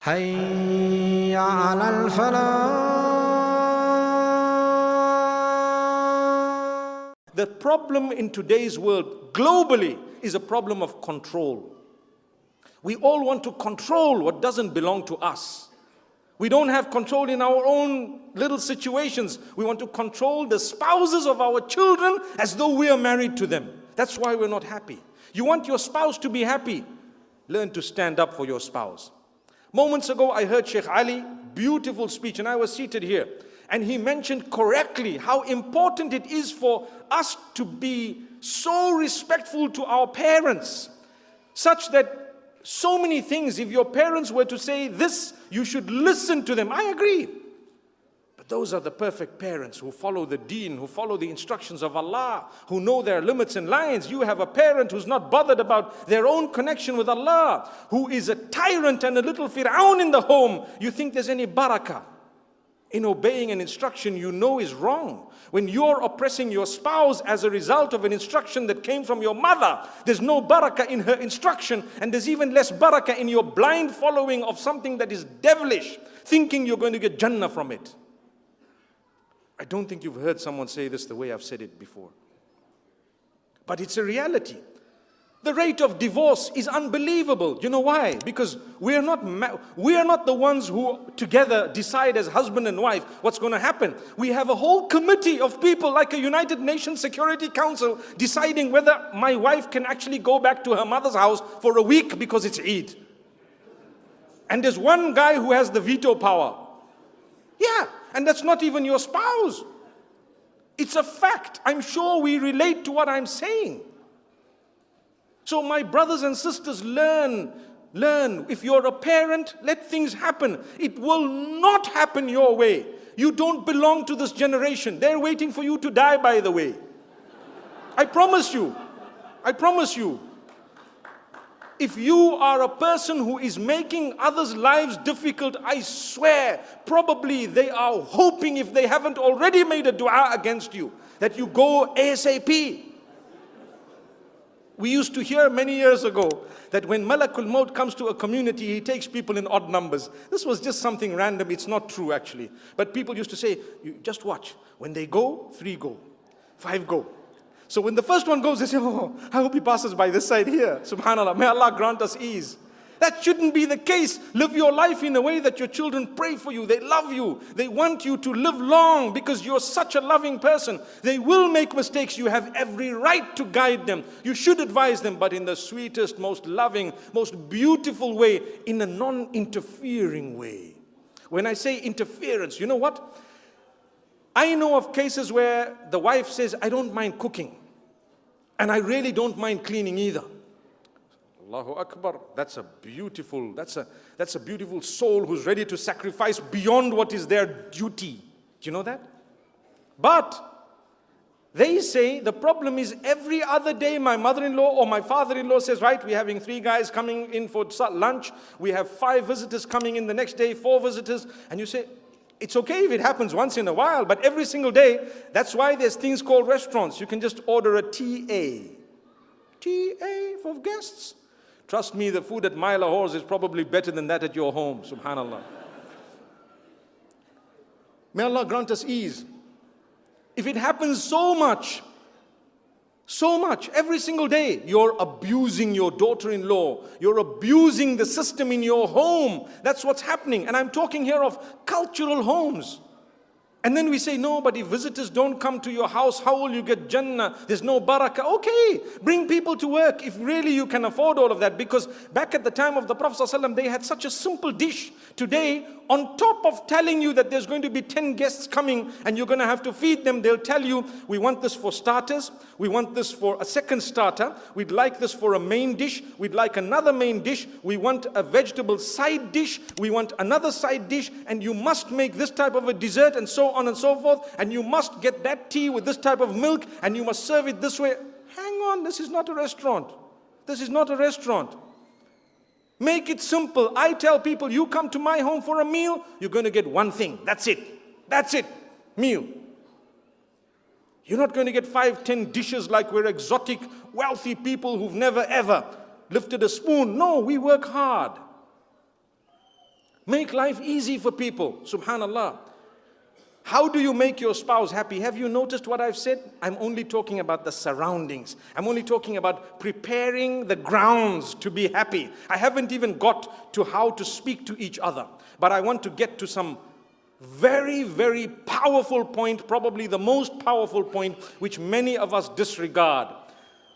حي على الفلاح. The problem in today's world, globally, is a problem of control. We all want to control what doesn't belong to us. We don't have control in our own little situations. We want to control the spouses of our children as though we are married to them. That's why we're not happy. You want your spouse to be happy. Learn to stand up for your spouse. Moments ago, I heard Sheikh Ali, beautiful speech, and I was seated here. And he mentioned correctly how important it is for us to be so respectful to our parents, such that so many things, if your parents were to say this, you should listen to them. I agree. But those are the perfect parents who follow the deen, who follow the instructions of Allah, who know their limits and lines. You have a parent who's not bothered about their own connection with Allah, who is a tyrant and a little Fir'aun in the home. You think there's any barakah in obeying an instruction you know is wrong? When you're oppressing your spouse as a result of an instruction that came from your mother, there's no barakah in her instruction, and there's even less barakah in your blind following of something that is devilish, thinking you're going to get Jannah from it. I don't think you've heard someone say this the way I've said it before. But it's a reality. The rate of divorce is unbelievable. You know why? Because we are not the ones who together decide as husband and wife what's going to happen. We have a whole committee of people like a United Nations Security Council deciding whether my wife can actually go back to her mother's house for a week because it's Eid. And there's one guy who has the veto power. Yeah, and that's not even your spouse. It's a fact. I'm sure we relate to what I'm saying. So my brothers and sisters, learn. If you're a parent, let things happen. It will not happen your way. You don't belong to this generation. They're waiting for you to die, by the way. I promise you. I promise you. If you are a person who is making others' lives difficult, I swear, probably they are hoping, if they haven't already made a dua against you, that you go ASAP. We used to hear many years ago that when Malakul Maut comes to a community, he takes people in odd numbers. This was just something random. It's not true, actually. But people used to say, you just watch. When they go, 3 go, 5 go. So when the first one goes, they say, oh, I hope he passes by this side here. Subhanallah, may Allah grant us ease. That shouldn't be the case. Live your life in a way that your children pray for you. They love you. They want you to live long because you're such a loving person. They will make mistakes. You have every right to guide them. You should advise them, but in the sweetest, most loving, most beautiful way, in a non-interfering way. When I say interference, you know what? I know of cases where the wife says, I don't mind cooking. And I really don't mind cleaning either. Allahu Akbar. That's a beautiful soul who's ready to sacrifice beyond what is their duty. Do you know that? But they say the problem is every other day my mother-in-law or my father-in-law says, right, we're having 3 guys coming in for lunch. We have 5 visitors coming in the next day, 4 visitors. And you say, it's okay if it happens once in a while, but every single day, that's why there's things called restaurants. You can just order a TA. TA for guests. Trust me, the food at My Lahore is probably better than that at your home, subhanallah. May Allah grant us ease. If it happens so much, every single day, you're abusing your daughter-in-law. You're abusing the system in your home. That's what's happening. And I'm talking here of cultural homes. And then we say, no, but if visitors don't come to your house, how will you get Jannah? There's no barakah. Okay, bring people to work if really you can afford all of that. Because back at the time of the Prophet ﷺ, they had such a simple dish. Today, on top of telling you that there's going to be 10 guests coming and you're going to have to feed them, they'll tell you, we want this for starters. We want this for a second starter. We'd like this for a main dish. We'd like another main dish. We want a vegetable side dish. We want another side dish. And you must make this type of a dessert and so on and so forth, and you must get that tea with this type of milk, and you must serve it this way. Hang on, this is not a restaurant. This is not a restaurant. Make it simple. I tell people, you come to my home for a meal, you're going to get one thing. That's it. That's it. Meal. You're not going to get 5, 10 dishes like we're exotic, wealthy people who've never ever lifted a spoon. No, we work hard. Make life easy for people. Subhanallah. How do you make your spouse happy? Have you noticed what I've said? I'm only talking about the surroundings. I'm only talking about preparing the grounds to be happy. I haven't even got to how to speak to each other. But I want to get to some very, very powerful point, probably the most powerful point, which many of us disregard.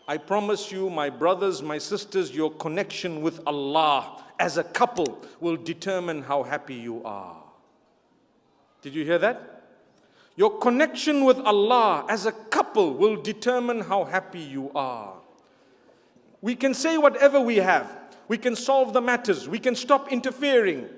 I promise you, my brothers, my sisters, your connection with Allah as a couple will determine how happy you are. Did you hear that? Your connection with Allah as a couple will determine how happy you are. We can say whatever we have. We can solve the matters. We can stop interfering.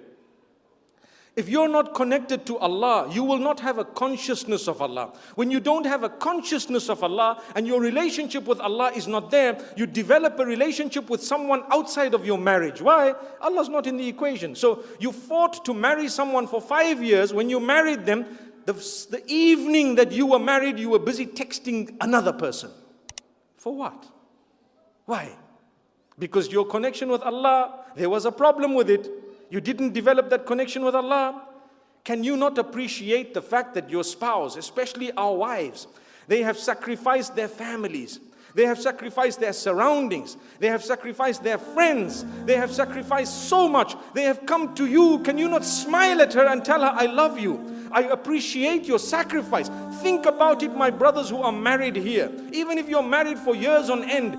If you're not connected to Allah, you will not have a consciousness of Allah. When you don't have a consciousness of Allah and your relationship with Allah is not there, you develop a relationship with someone outside of your marriage. Why? Allah's not in the equation. So you fought to marry someone for 5 years. When you married them, the evening that you were married, you were busy texting another person. For what? Why? Because your connection with Allah, there was a problem with it. You didn't develop that connection with Allah. Can you not appreciate the fact that your spouse, especially our wives, they have sacrificed their families, they have sacrificed their surroundings, they have sacrificed their friends, they have sacrificed so much, they have come to you. Can you not smile at her and tell her, I love you, I appreciate your sacrifice? Think about it, my brothers who are married here. Even if you're married for years on end,